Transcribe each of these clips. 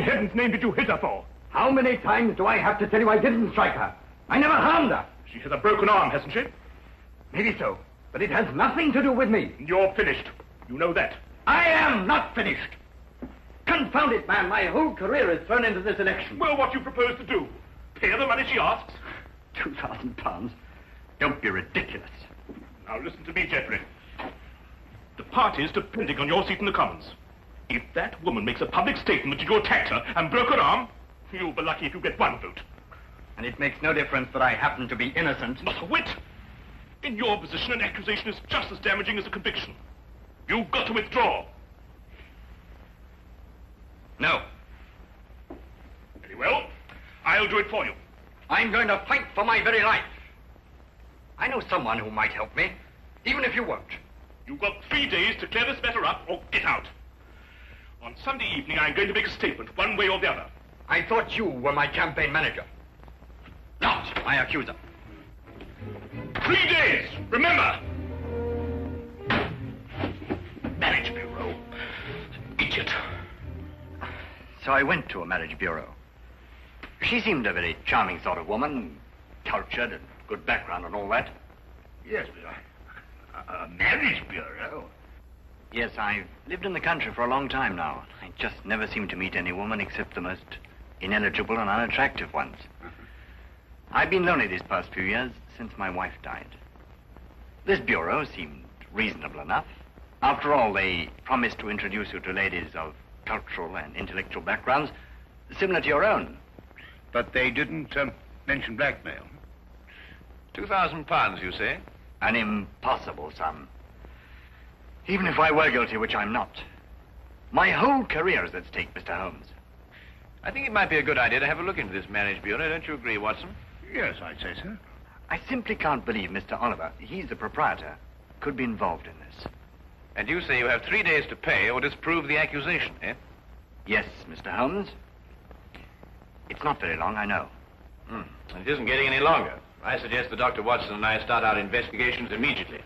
heaven's name did you hit her for? How many times do I have to tell you I didn't strike her? I never harmed her. She has a broken arm, hasn't she? Maybe so, but it has nothing to do with me. You're finished. You know that. I am not finished. Confound it, man. My whole career is thrown into this election. Well, what do you propose to do? Pay her the money she asks? £2,000. Don't be ridiculous. Now listen to me, Geoffrey. The party's depending on your seat in the Commons. If that woman makes a public statement that you attacked her and broke her arm, you'll be lucky if you get one vote. And it makes no difference that I happen to be innocent. Not a whit. In your position, an accusation is just as damaging as a conviction. You've got to withdraw. No. Very well. I'll do it for you. I'm going to fight for my very life. I know someone who might help me, even if you won't. You've got 3 days to clear this matter up or get out. On Sunday evening, I'm going to make a statement, one way or the other. I thought you were my campaign manager, not my accuser. 3 days, remember! Marriage bureau. Idiot. So I went to a marriage bureau. She seemed a very charming sort of woman, cultured and good background and all that. Yes, but a marriage bureau? Yes, I've lived in the country for a long time now. I just never seem to meet any woman except the most ineligible and unattractive ones. I've been lonely these past few years since my wife died. This bureau seemed reasonable enough. After all, they promised to introduce you to ladies of cultural and intellectual backgrounds similar to your own. But they didn't mention blackmail. £2,000, you say? An impossible sum. Even if I were guilty, which I'm not. My whole career is at stake, Mr. Holmes. I think it might be a good idea to have a look into this marriage bureau. Don't you agree, Watson? Yes, I'd say so. I simply can't believe Mr. Oliver, he's the proprietor, could be involved in this. And you say you have 3 days to pay or disprove the accusation, eh? Yes, Mr. Holmes. It's not very long, I know. It isn't getting any longer. I suggest that Dr. Watson and I start our investigations immediately.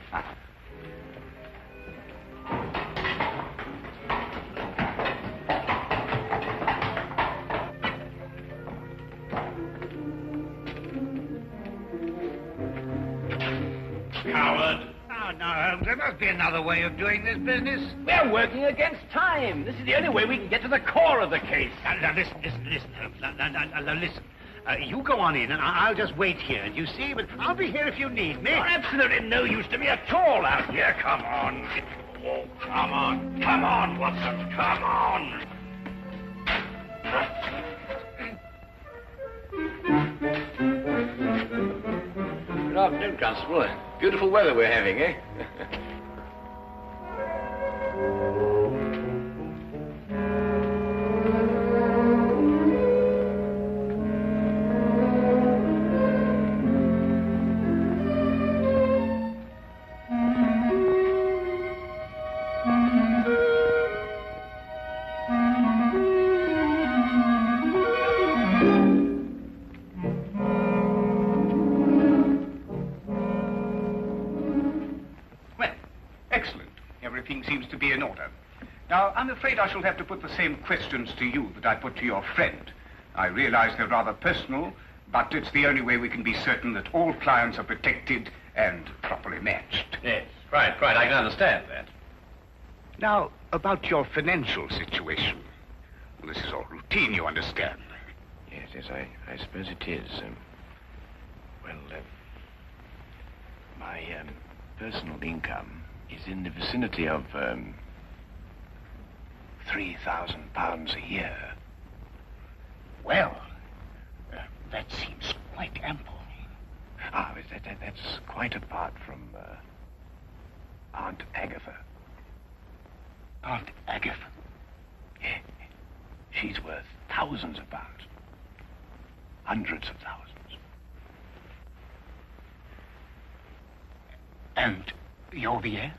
Coward. Oh, no, Holmes, there must be another way of doing this business. We're working against time. This is the only way we can get to the core of the case. Now, listen, Holmes. Now, listen. You go on in, and I'll just wait here. You see, but I'll be here if you need me. You're absolutely no use to me at all out here. Come on. Oh, come on. Come on, Watson. Come on. Good afternoon, Constable. Beautiful weather we're having, eh? Now, I'm afraid I shall have to put the same questions to you that I put to your friend. I realize they're rather personal, but it's the only way we can be certain that all clients are protected and properly matched. Yes, right. I can understand that. Now, about your financial situation. Well, this is all routine, you understand. Yes, I suppose it is. My personal income is in the vicinity of £3,000 a year. Well, that seems quite ample. That's quite apart from Aunt Agatha. Aunt Agatha? Yeah. She's worth thousands of pounds. Hundreds of thousands. And you're the heir?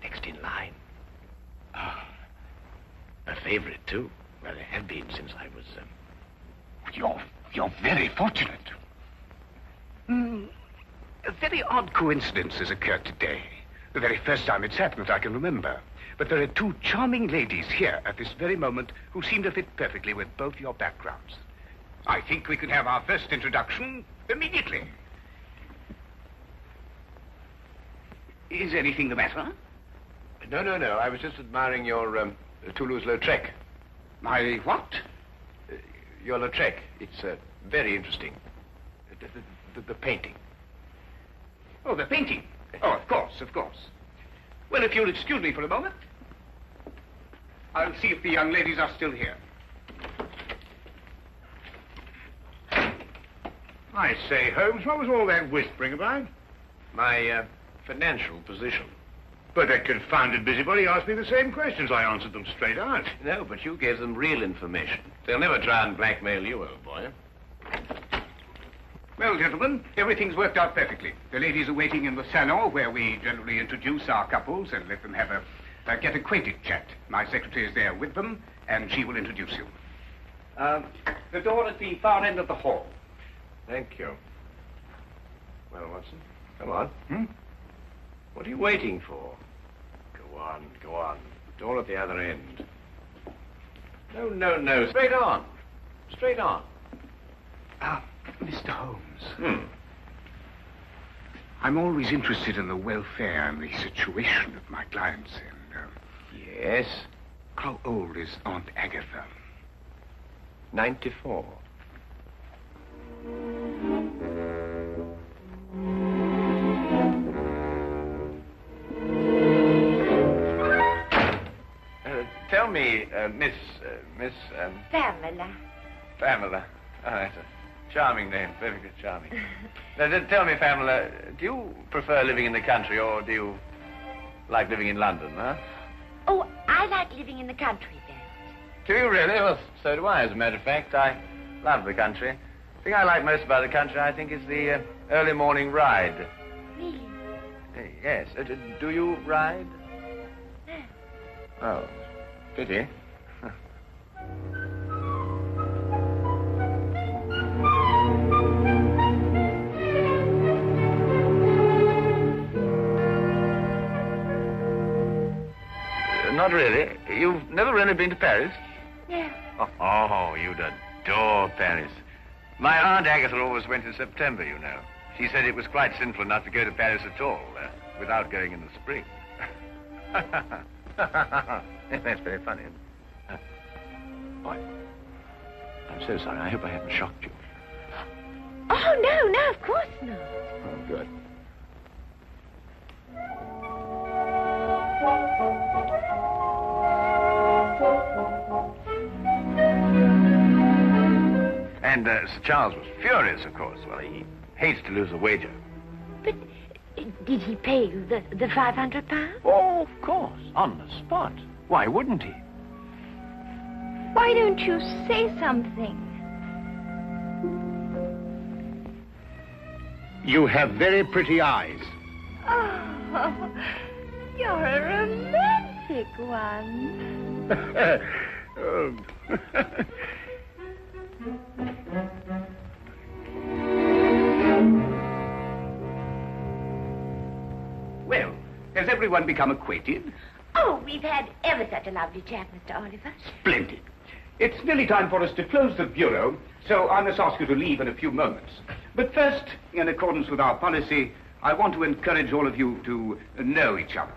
Next in line. A favorite, too. Well, they have been since I was... You're very fortunate. A very odd coincidence has occurred today. The very first time it's happened that I can remember. But there are two charming ladies here at this very moment who seem to fit perfectly with both your backgrounds. I think we could have our first introduction immediately. Is anything the matter? No. I was just admiring your Toulouse-Lautrec. My what? Your Lautrec. It's very interesting. The painting. Oh, the painting. Oh, of course. Well, if you'll excuse me for a moment, I'll see if the young ladies are still here. I say, Holmes, what was all that whispering about? My financial position. But that confounded busybody asked me the same questions. I answered them straight out. No, but you gave them real information. They'll never try and blackmail you, old boy. Well, gentlemen, everything's worked out perfectly. The ladies are waiting in the salon where we generally introduce our couples and let them have a get acquainted chat. My secretary is there with them, and she will introduce you. The door at the far end of the hall. Thank you. Well, Watson, come on. What are you waiting for? Go on. Door at the other end. No. Straight on. Mr. Holmes. I'm always interested in the welfare and the situation of my clients. And, Yes? how old is Aunt Agatha? 94. Tell me, Miss... Pamela. Oh, that's a charming name, perfectly charming. Now, tell me, Pamela, do you prefer living in the country or do you like living in London, huh? Oh, I like living in the country best. Do you really? Well, so do I, as a matter of fact. I love the country. The thing I like most about the country, I think, is the early morning ride. Really? Yes. Do you ride? No. Oh, pity. Not really. You've never really been to Paris? No. Oh, you'd adore Paris. My Aunt Agatha always went in September, you know. She said it was quite sinful not to go to Paris at all, without going in the spring. That's very funny. Boy, I'm so sorry. I hope I haven't shocked you. Oh, no, of course not. Oh, good. And Sir Charles was furious, of course. Well, he hates to lose a wager. But did he pay you the £500? Oh, of course, on the spot. Why wouldn't he? Why don't you say something? You have very pretty eyes. Oh, you're a romantic one. Oh. Well, has everyone become acquainted? Oh, we've had ever such a lovely chat, Mr. Oliver. Splendid. It's nearly time for us to close the bureau, so I must ask you to leave in a few moments. But first, in accordance with our policy, I want to encourage all of you to know each other.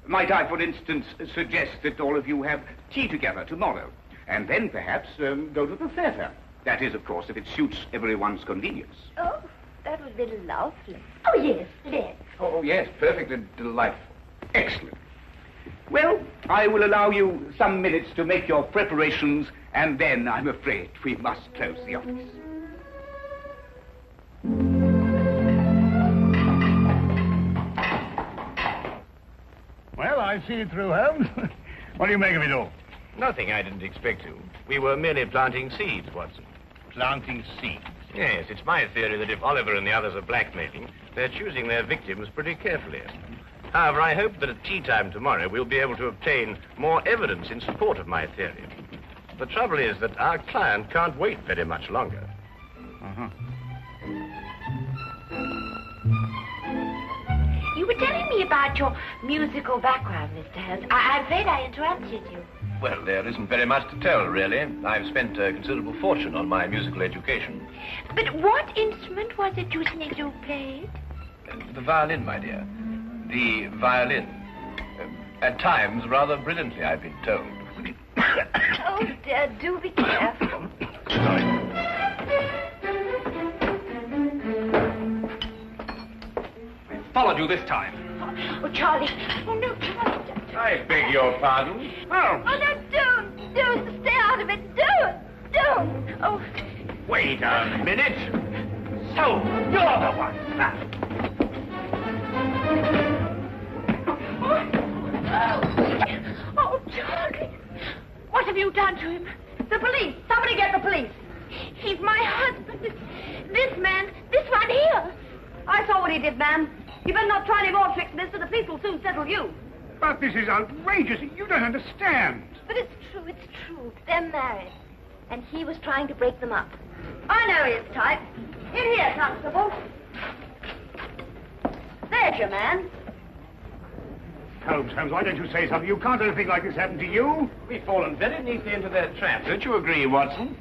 Might I, for instance, suggest that all of you have tea together tomorrow, and then perhaps go to the theatre. That is, of course, if it suits everyone's convenience. Oh, that would be lovely. Oh, yes, let's. Oh, yes, perfectly delightful. Excellent. Well, I will allow you some minutes to make your preparations, and then I'm afraid we must close the office. Well, I see it through, Holmes. What do you make of it all? Nothing I didn't expect to. We were merely planting seeds, Watson. Planting seeds. Yes, it's my theory that if Oliver and the others are blackmailing, they're choosing their victims pretty carefully. However, I hope that at tea time tomorrow we'll be able to obtain more evidence in support of my theory. The trouble is that our client can't wait very much longer. You were telling me about your musical background, Mr. Holmes? I'm afraid I interrupted you. Well, there isn't very much to tell, really. I've spent a considerable fortune on my musical education. But what instrument was it you said you played? The violin, my dear. The violin. At times, rather brilliantly, I've been told. Oh, dear, do be careful. Followed you this time. Oh, Charlie. Oh, no, Charlie. I beg your pardon? Oh, no, don't. Stay out of it. Don't. Oh. Wait a minute. So, you're the one. Oh, Charlie. What have you done to him? The police. Somebody get the police. He's my husband. This man, this one here. I saw what he did, ma'am. You better not try any more tricks, mister. The police will soon settle you. But this is outrageous. You don't understand. But it's true. They're married. And he was trying to break them up. I know his type. In here, Constable. There's your man. Holmes, why don't you say something? You can't let a thing like this happen to you. We've fallen very neatly into their trap. Don't you agree, Watson?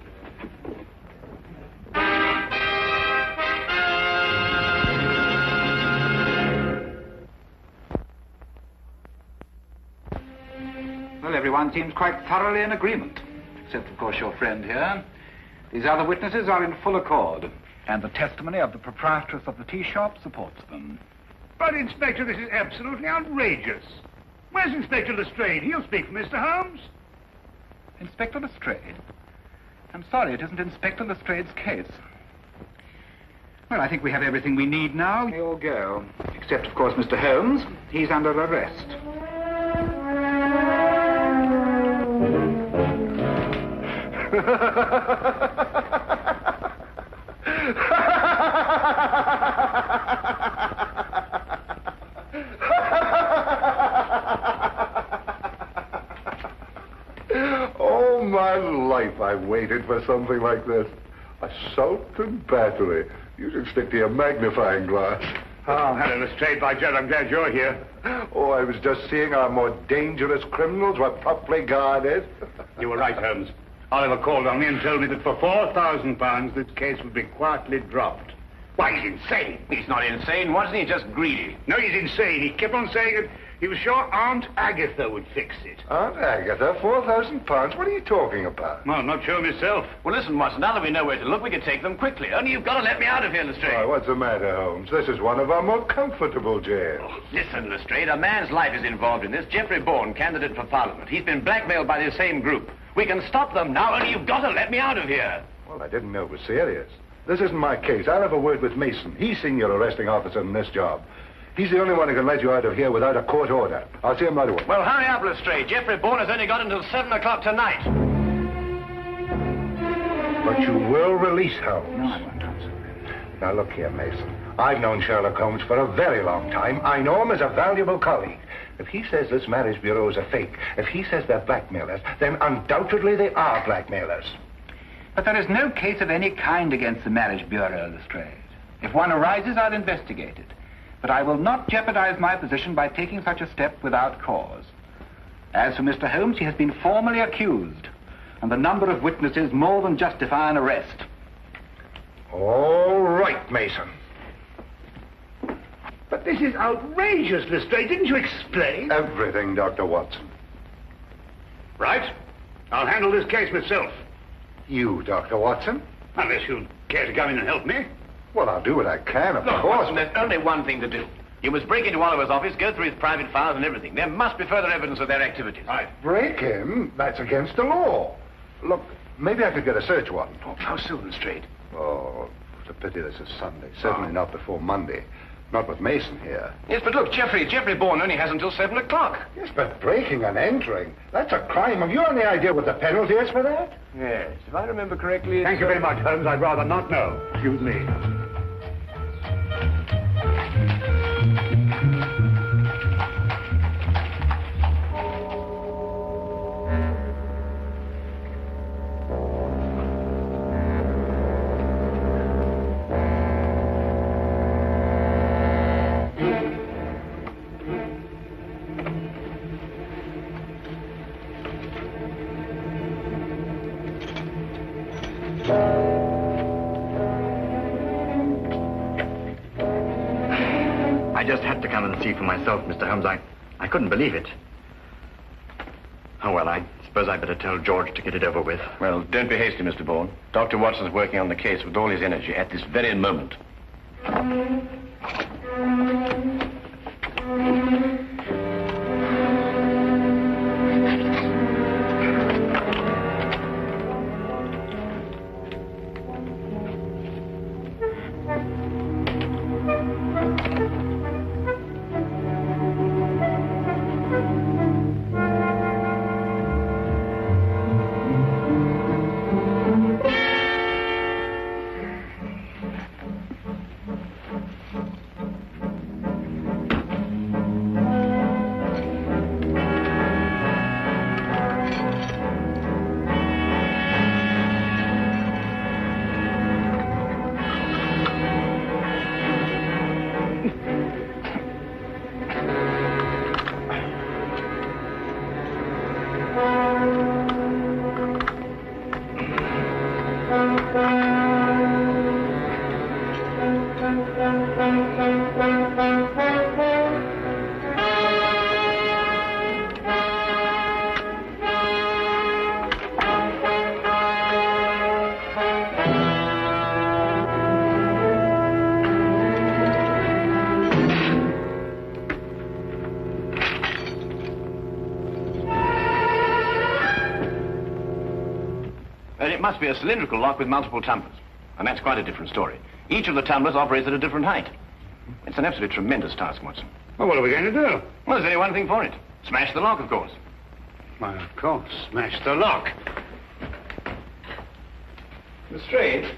Well, everyone seems quite thoroughly in agreement, except, of course, your friend here. These other witnesses are in full accord, and the testimony of the proprietress of the tea shop supports them. But, Inspector, this is absolutely outrageous. Where's Inspector Lestrade? He'll speak for Mr. Holmes. Inspector Lestrade? I'm sorry, it isn't Inspector Lestrade's case. Well, I think we have everything we need now. They all go. Except, of course, Mr. Holmes. He's under arrest. All my life I've waited for something like this. Assault and battery. You should stick to your magnifying glass. Oh, hello, Lestrade. By Jove, I'm glad you're here. Oh, I was just seeing our more dangerous criminals were properly guarded. You were right, Holmes. Oliver called on me and told me that for £4,000 this case would be quietly dropped. Why, he's insane. He's not insane. Wasn't he just greedy? No, he's insane. He kept on saying that he was sure Aunt Agatha would fix it. Aunt Agatha, £4,000? What are you talking about? Well, I'm not sure myself. Well, listen, Watson, now that we know where to look, we can take them quickly. Only you've got to let me out of here, Lestrade. Why, what's the matter, Holmes? This is one of our more comfortable jails. Oh, listen, Lestrade, a man's life is involved in this. Geoffrey Bourne, candidate for Parliament. He's been blackmailed by the same group. We can stop them now, only you've got to let me out of here. Well, I didn't know it was serious. This isn't my case. I'll have a word with Mason. He's senior arresting officer in this job. He's the only one who can let you out of here without a court order. I'll see him right away. Well, hurry up, Lestrade. Geoffrey Bourne has only got until 7 o'clock tonight. But you will release Holmes. No, I won't, Thompson. Now, look here, Mason. I've known Sherlock Holmes for a very long time. I know him as a valuable colleague. If he says this marriage bureau is a fake, if he says they're blackmailers, then undoubtedly they are blackmailers. But there is no case of any kind against the Marriage Bureau, Lestrade. If one arises, I'll investigate it. But I will not jeopardize my position by taking such a step without cause. As for Mr. Holmes, he has been formally accused, and the number of witnesses more than justify an arrest. All right, Mason. But this is outrageous, Lestrade. Didn't you explain? Everything, Dr. Watson. Right. I'll handle this case myself. You, Dr. Watson? Unless you care to come in and help me. Well, I'll do what I can, of Look, course. Watson, there's only one thing to do. You must break into Oliver's office, go through his private files and everything. There must be further evidence of their activities. Right. Break him? That's against the law. Look, maybe I could get a search warrant. Oh, how soon, Lestrade? Oh, it's a pity this is Sunday. Certainly not before Monday. Not with Mason here. Yes, but look, Geoffrey Bourne only has until 7 o'clock. Yes, but breaking and entering, that's a crime. Have you any idea what the penalty is for that? Yes, if I remember correctly... Thank you very much, Holmes. I'd rather not know. Excuse me. I just had to come and see for myself, Mr. Holmes. I couldn't believe it. Oh, well, I suppose I'd better tell George to get it over with. Well, don't be hasty, Mr. Bourne. Dr. Watson's working on the case with all his energy at this very moment. It must be a cylindrical lock with multiple tumblers. And that's quite a different story. Each of the tumblers operates at a different height. It's an absolutely tremendous task, Watson. Well, what are we going to do? Well, there's only one thing for it. Smash the lock, of course. Why, of course. Smash the lock. Lestrade,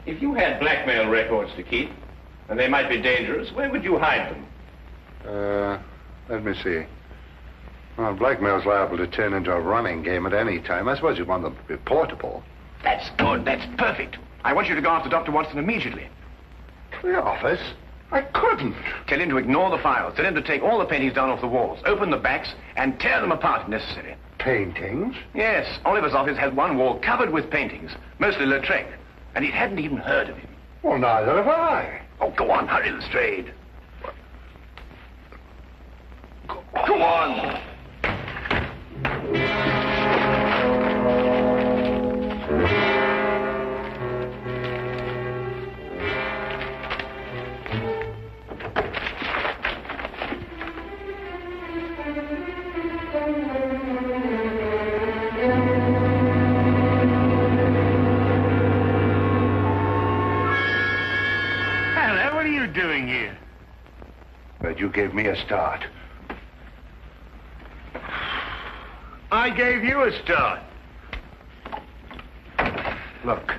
if you had blackmail records to keep, and they might be dangerous, where would you hide them? Let me see. Well, blackmail's liable to turn into a running game at any time. I suppose you want them to be portable. That's good. That's perfect. I want you to go after Dr. Watson immediately. The office? I couldn't. Tell him to ignore the files. Tell him to take all the paintings down off the walls, open the backs, and tear them apart if necessary. Paintings? Yes. Oliver's office has one wall covered with paintings, mostly Lautrec, and he hadn't even heard of him. Well, neither have I. Oh, go on, hurry, Lestrade. Go on. Hello, what are you doing here? But you gave me a start. I gave you a start. Look,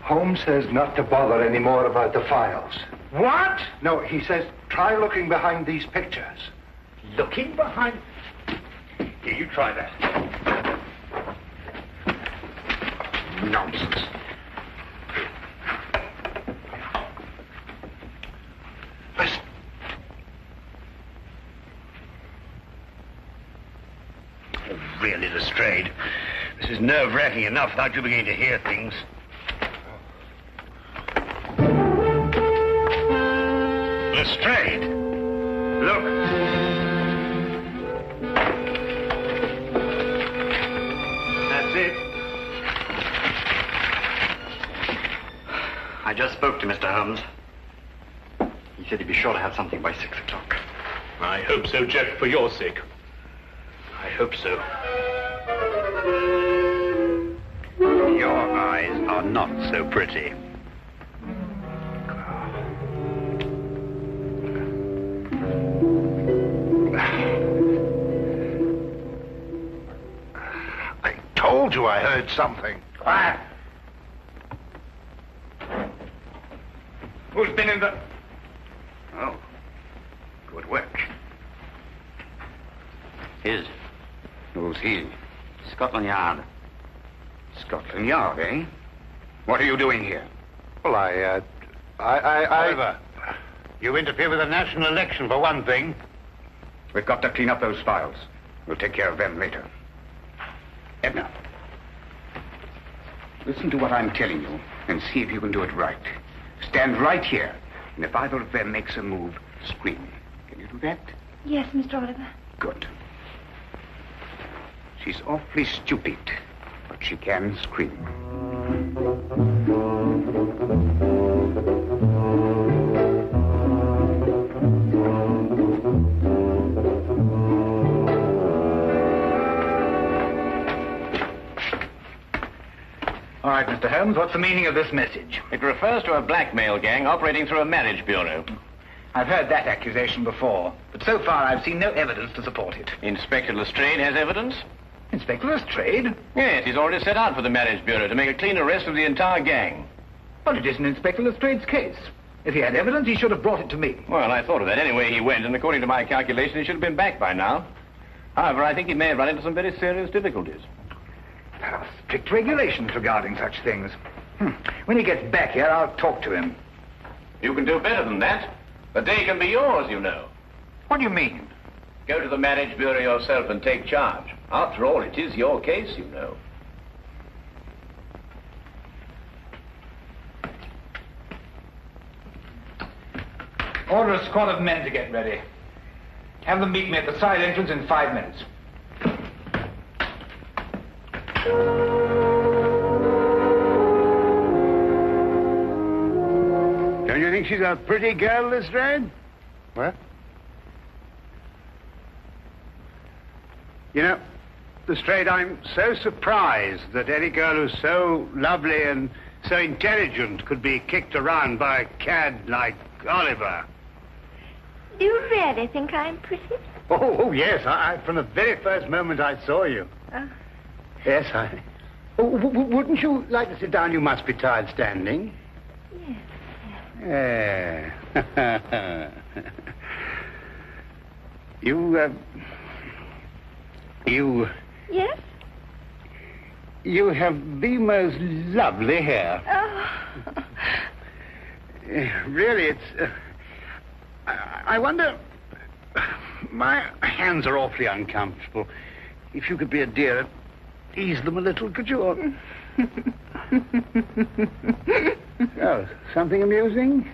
Holmes says not to bother any more about the files. What? No, he says try looking behind these pictures. Looking behind... Here, you try that. Nonsense. Listen. Oh, really, Lestrade. This is nerve-wracking enough without you beginning to hear things. Lestrade! Look. That's it. I just spoke to Mr. Holmes. He said he'd be sure to have something by 6 o'clock. I hope so, Jeff, for your sake. I hope so. Your eyes are not so pretty. I told you I heard something. Quiet. Who's been in the... Oh, good work. His? Who's he? Scotland Yard. Scotland Yard, eh? What are you doing here? Well, Oliver, you interfere with the national election, for one thing. We've got to clean up those files. We'll take care of them later. Edna, listen to what I'm telling you and see if you can do it right. Stand right here, and if either of them makes a move, scream. Can you do that? Yes, Mr. Oliver. Good. She's awfully stupid, but she can scream. All right, Mr. Holmes, what's the meaning of this message? It refers to a blackmail gang operating through a marriage bureau. I've heard that accusation before, but so far I've seen no evidence to support it. Inspector Lestrade has evidence? Inspector Lestrade? Yes, he's already set out for the marriage bureau to make a clean arrest of the entire gang. But it isn't Inspector Lestrade's case. If he had evidence, he should have brought it to me. Well, I thought of that. Anyway, he went, and according to my calculation, he should have been back by now. However, I think he may have run into some very serious difficulties. There are strict regulations regarding such things. When he gets back here, I'll talk to him. You can do better than that. The day can be yours, you know. What do you mean? Go to the marriage bureau yourself and take charge. After all, it is your case, you know. Order a squad of men to get ready. Have them meet me at the side entrance in 5 minutes. Don't you think she's a pretty girl, Lestrade? What? You know, Lestrade, I'm so surprised that any girl who's so lovely and so intelligent could be kicked around by a cad like Oliver. Do you really think I'm pretty? Oh, yes. I from the very first moment I saw you. Yes, I... Oh, wouldn't you like to sit down? You must be tired standing. Yes. Yeah. You... Yes? You have the most lovely hair. Oh. Really, it's... I wonder... My hands are awfully uncomfortable. If you could be a dear, ease them a little, could you? Oh, something amusing?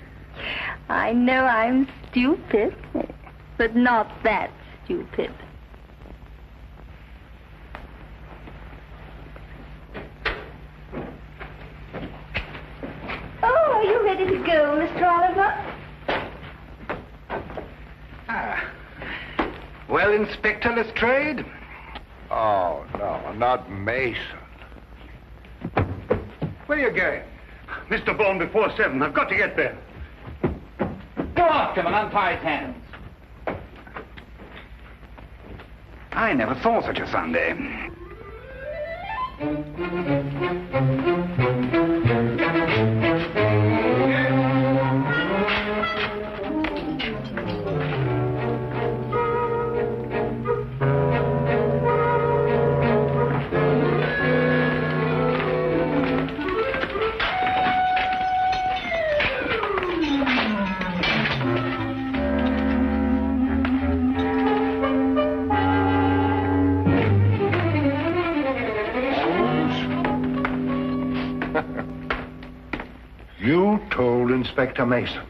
I know I'm stupid, but not that stupid. Oh, are you ready to go, Mr. Oliver? Well, Inspector Lestrade? Oh, no, not Mason. Where are you going? Mr. Bourne, before 7. I've got to get there. Go after him and untie his hands. I never saw such a Sunday. You told Inspector Mason.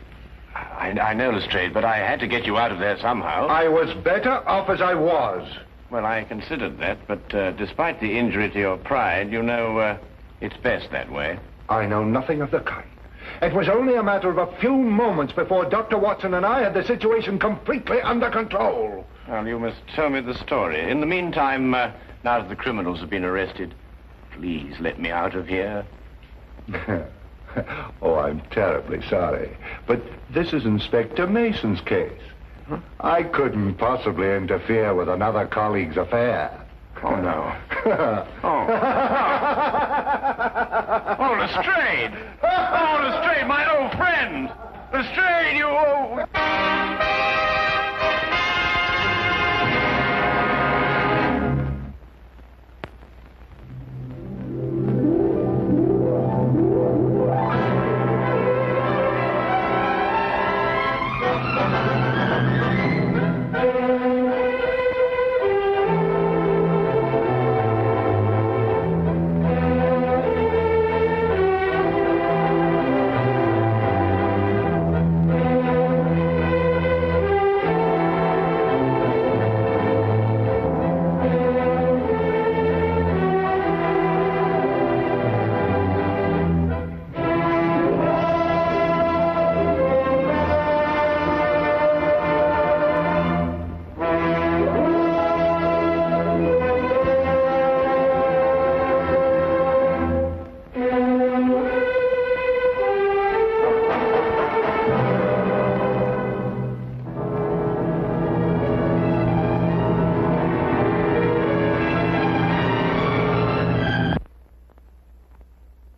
I know, Lestrade, but I had to get you out of there somehow. I was better off as I was. Well, I considered that, but despite the injury to your pride, you know, it's best that way. I know nothing of the kind. It was only a matter of a few moments before Dr. Watson and I had the situation completely under control. Well, you must tell me the story. In the meantime, now that the criminals have been arrested, please let me out of here. Oh, I'm terribly sorry. But this is Inspector Mason's case. Huh? I couldn't possibly interfere with another colleague's affair. Oh, no. Oh.